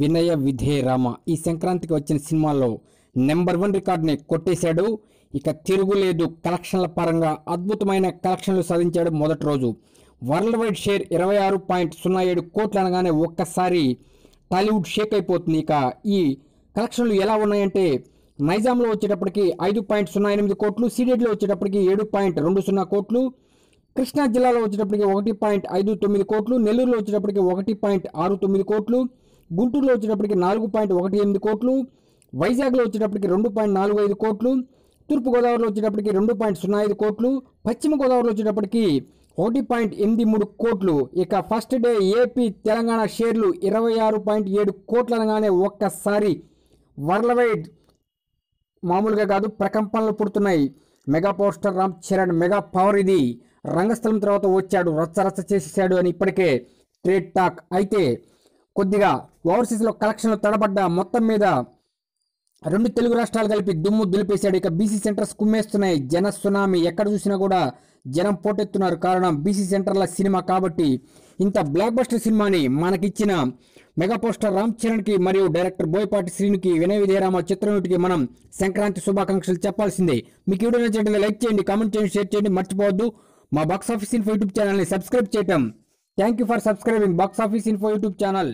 వినయ విధేయ రామ ఈ సంక్రాంతికి వచ్చిన సినిమాల్లో నెంబర్ 1 రికార్డుని కొట్టేశాడు. ఇక తిరుగులేదు. కలెక్షన్ల పరంగా అద్భుతమైన కలెక్షన్లు సాధించాడు. మొదటి రోజు వరల్డ్ వైడ్ షేర్ 26.07 కోట్లు అనగానే ఒక్కసారి టాలీవుడ్ షేక్ అయిపోతుంది. ఇక ఈ కలెక్షన్లు ఎలా ఉన్నాయంటే నైజాంలో వచ్చేటప్పటికి 5.08 కోట్లు, సీడెడ్లో వచ్చేటప్పటికి 7.20 కోట్లు, కృష్ణా జిల్లాలో వచ్చేటప్పటికి 1.59 కోట్లు, నెల్లూరులో వచ్చేటప్పటికి 1.69 కోట్లు, గుంటూరులో వచ్చేటప్పటికి 4.18 కోట్లు, వైజాగ్లో వచ్చేటప్పటికి 2.45 కోట్లు, తూర్పుగోదావరిలో వచ్చేటప్పటికి 2.05 కోట్లు, పశ్చిమ గోదావరిలో వచ్చేటప్పటికి 1.83 కోట్లు. ఇక ఫస్ట్ డే ఏపీ తెలంగాణ షేర్లు 26.7 కోట్లు అనగానే ఒక్కసారి వరల్డ్ వైడ్ మామూలుగా కాదు ప్రకంపనలు పుడుతున్నాయి. Mega power star Ram Charan mega power ఇది రంగస్థలం తర్వాత వచ్చాడు, రచ్చరచ్చ చేసేసాడు అని ఇప్పటికే ట్రేడ్ టాక్. అయితే కొద్దిగా ఓవర్సీస్లో కలెక్షన్లు తడబడ్డ మొత్తం మీద 2 తెలుగు రాష్ట్రాలు కలిపి దుమ్ము దులిపేశాడు. ఇక బీసీ సెంటర్స్ కుమ్మేస్తున్నాయి. జన సునామీ ఎక్కడ చూసినా కూడా జనం పోటెత్తున్నారు. కారణం బీసీ సెంటర్ల సినిమా కాబట్టి. ఇంత బ్లాక్ బస్టర్ సినిమాని మనకిచ్చిన మెగా పోస్టర్ రామ్ చరణ్కి మరియు డైరెక్టర్ బోయపాటి శ్రీనుకి వినయ విధేయరామ చిత్రయూటికి మనం సంక్రాంతి శుభాకాంక్షలు చెప్పాల్సిందే. మీకు వీడియో నచ్చినట్లయితే లైక్ చేయండి, కామెంట్ చేయండి, షేర్ చేయండి. మర్చిపోవద్దు మా బాక్స్ ఆఫీస్ ఇన్ఫో యూట్యూబ్ ఛానల్ని సబ్స్క్రైబ్ చేయటం. Thank you for subscribing box office info YouTube channel.